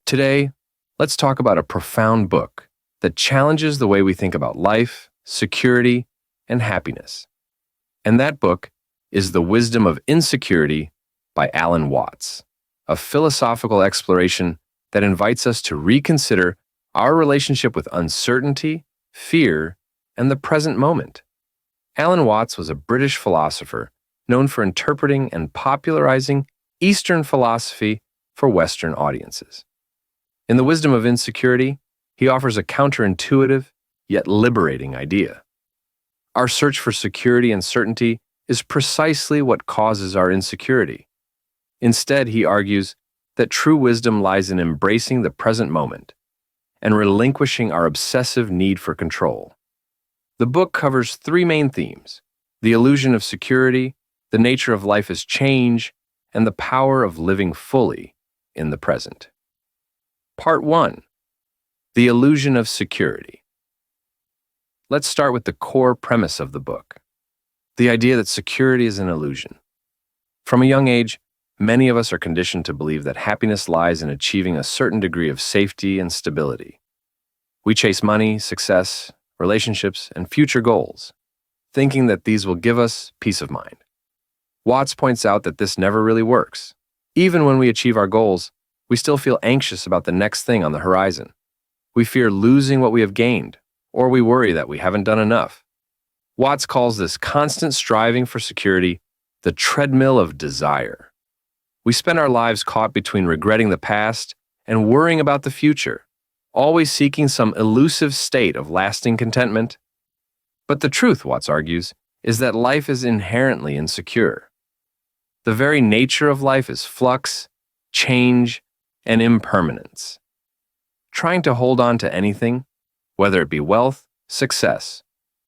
Today, let's talk about a profound book that challenges the way we think about life, security, and happiness. And that book is The Wisdom of Insecurity by Alan Watts, a philosophical exploration that invites us to reconsider our relationship with uncertainty, fear, and the present moment. Alan Watts was a British philosopher known for interpreting and popularizing Eastern philosophy for Western audiences. In The Wisdom of Insecurity, he offers a counterintuitive yet liberating idea. Our search for security and certainty is precisely what causes our insecurity. Instead, he argues that true wisdom lies in embracing the present moment and relinquishing our obsessive need for control. The book covers three main themes: the illusion of security, the nature of life as change, and the power of living fully in the present. Part 1. The Illusion of Security. Let's start with the core premise of the book, the idea that security is an illusion. From a young age, many of us are conditioned to believe that happiness lies in achieving a certain degree of safety and stability. We chase money, success, relationships, and future goals, thinking that these will give us peace of mind. Watts points out that this never really works. Even when we achieve our goals, we still feel anxious about the next thing on the horizon. We fear losing what we have gained, or we worry that we haven't done enough. Watts calls this constant striving for security the treadmill of desire. We spend our lives caught between regretting the past and worrying about the future, always seeking some elusive state of lasting contentment. But the truth, Watts argues, is that life is inherently insecure. The very nature of life is flux, change, and impermanence. Trying to hold on to anything, whether it be wealth, success,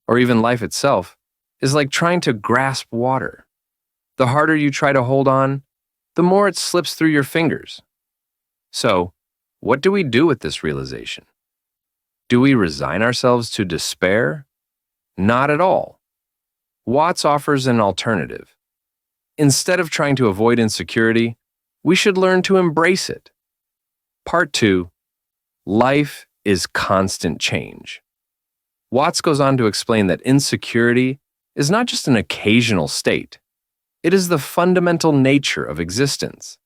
or even life itself, is like trying to grasp water. The harder you try to hold on, the more it slips through your fingers. So, what do we do with this realization? Do we resign ourselves to despair? Not at all. Watts offers an alternative. Instead of trying to avoid insecurity, we should learn to embrace it. Part 2. Life is constant change. Watts goes on to explain that insecurity is not just an occasional state. It is the fundamental nature of existence.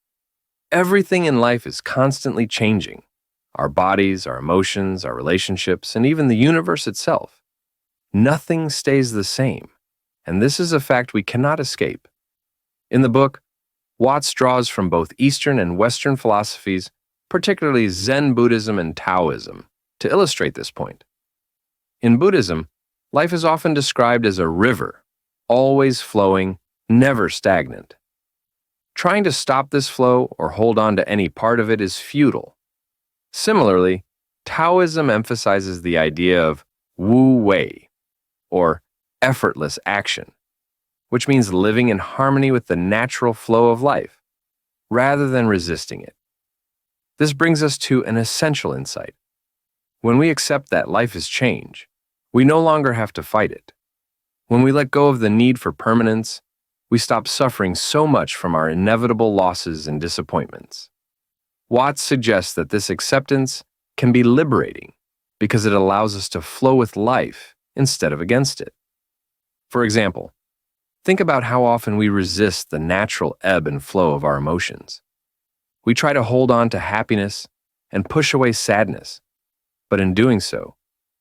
Everything in life is constantly changing. Our bodies, our emotions, our relationships, and even the universe itself. Nothing stays the same, and this is a fact we cannot escape. In the book, Watts draws from both Eastern and Western philosophies, particularly Zen Buddhism and Taoism, to illustrate this point. In Buddhism, life is often described as a river, always flowing, never stagnant. Trying to stop this flow or hold on to any part of it is futile. Similarly, Taoism emphasizes the idea of wu wei, or effortless action, which means living in harmony with the natural flow of life, rather than resisting it. This brings us to an essential insight. When we accept that life is change, we no longer have to fight it. When we let go of the need for permanence, we stop suffering so much from our inevitable losses and disappointments. Watts suggests that this acceptance can be liberating because it allows us to flow with life instead of against it. For example, think about how often we resist the natural ebb and flow of our emotions. We try to hold on to happiness and push away sadness, but in doing so,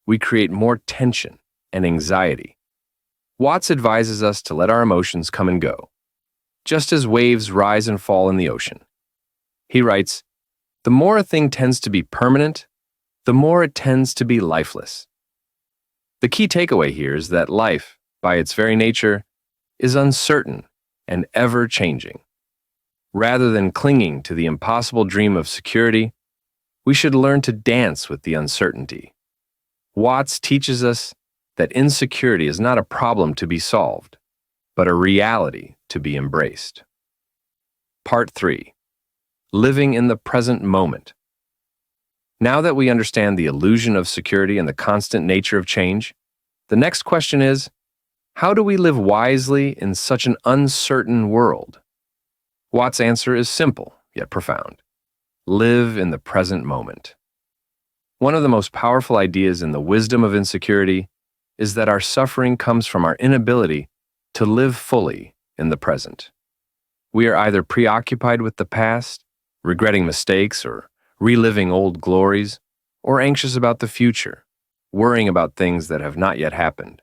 we create more tension and anxiety. Watts advises us to let our emotions come and go, just as waves rise and fall in the ocean. He writes, "The more a thing tends to be permanent, the more it tends to be lifeless." The key takeaway here is that life, by its very nature, is uncertain and ever-changing. Rather than clinging to the impossible dream of security, we should learn to dance with the uncertainty. Watts teaches us that insecurity is not a problem to be solved, but a reality to be embraced. Part 3. Living in the present moment. Now that we understand the illusion of security and the constant nature of change, the next question is, how do we live wisely in such an uncertain world? Watts' answer is simple, yet profound. live in the present moment. One of the most powerful ideas in the wisdom of insecurity is that our suffering comes from our inability to live fully in the present. We are either preoccupied with the past, regretting mistakes or reliving old glories, or anxious about the future, worrying about things that have not yet happened.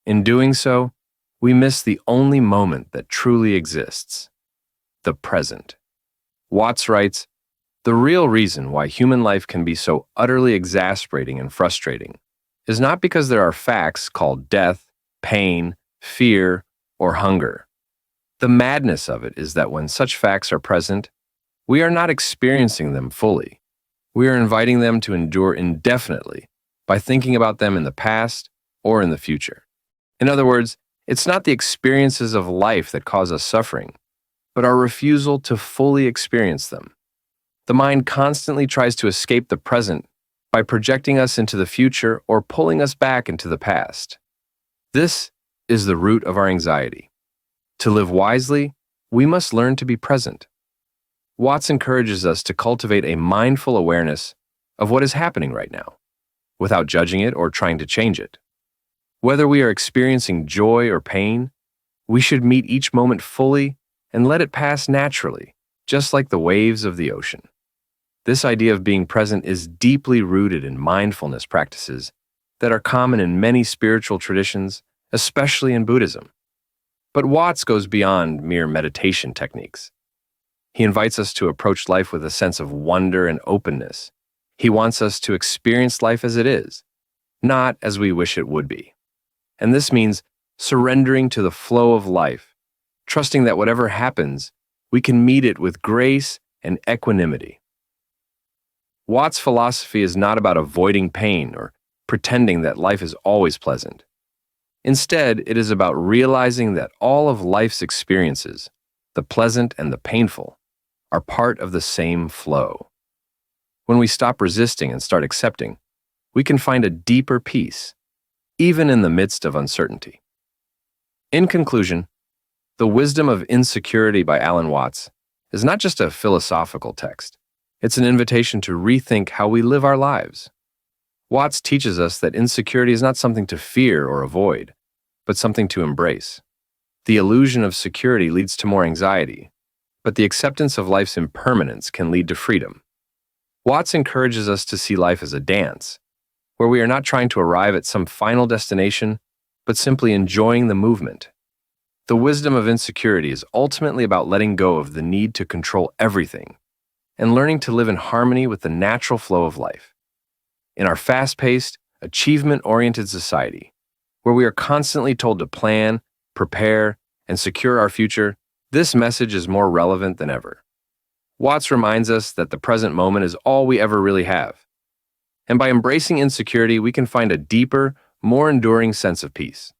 In doing so, we miss the only moment that truly exists, the present. Watts writes, "The real reason why human life can be so utterly exasperating and frustrating is not because there are facts called death, pain, fear, or hunger. The madness of it is that when such facts are present, we are not experiencing them fully. We are inviting them to endure indefinitely by thinking about them in the past or in the future. In other words, it's not the experiences of life that cause us suffering, but our refusal to fully experience them. The mind constantly tries to escape the present by projecting us into the future or pulling us back into the past. This is the root of our anxiety. To live wisely, we must learn to be present." Watts encourages us to cultivate a mindful awareness of what is happening right now, without judging it or trying to change it. Whether we are experiencing joy or pain, we should meet each moment fully and let it pass naturally, just like the waves of the ocean. This idea of being present is deeply rooted in mindfulness practices that are common in many spiritual traditions, especially in Buddhism. But Watts goes beyond mere meditation techniques. He invites us to approach life with a sense of wonder and openness. He wants us to experience life as it is, not as we wish it would be. And this means surrendering to the flow of life, trusting that whatever happens, we can meet it with grace and equanimity. Watts' philosophy is not about avoiding pain or pretending that life is always pleasant. Instead, it is about realizing that all of life's experiences, the pleasant and the painful, are part of the same flow. When we stop resisting and start accepting, we can find a deeper peace, even in the midst of uncertainty. In conclusion, The Wisdom of Insecurity by Alan Watts is not just a philosophical text. It's an invitation to rethink how we live our lives. Watts teaches us that insecurity is not something to fear or avoid, but something to embrace. The illusion of security leads to more anxiety, but the acceptance of life's impermanence can lead to freedom. Watts encourages us to see life as a dance, where we are not trying to arrive at some final destination, but simply enjoying the movement. The wisdom of insecurity is ultimately about letting go of the need to control everything and learning to live in harmony with the natural flow of life. In our fast-paced, achievement-oriented society, where we are constantly told to plan, prepare, and secure our future, this message is more relevant than ever. Watts reminds us that the present moment is all we ever really have. And by embracing insecurity, we can find a deeper, more enduring sense of peace.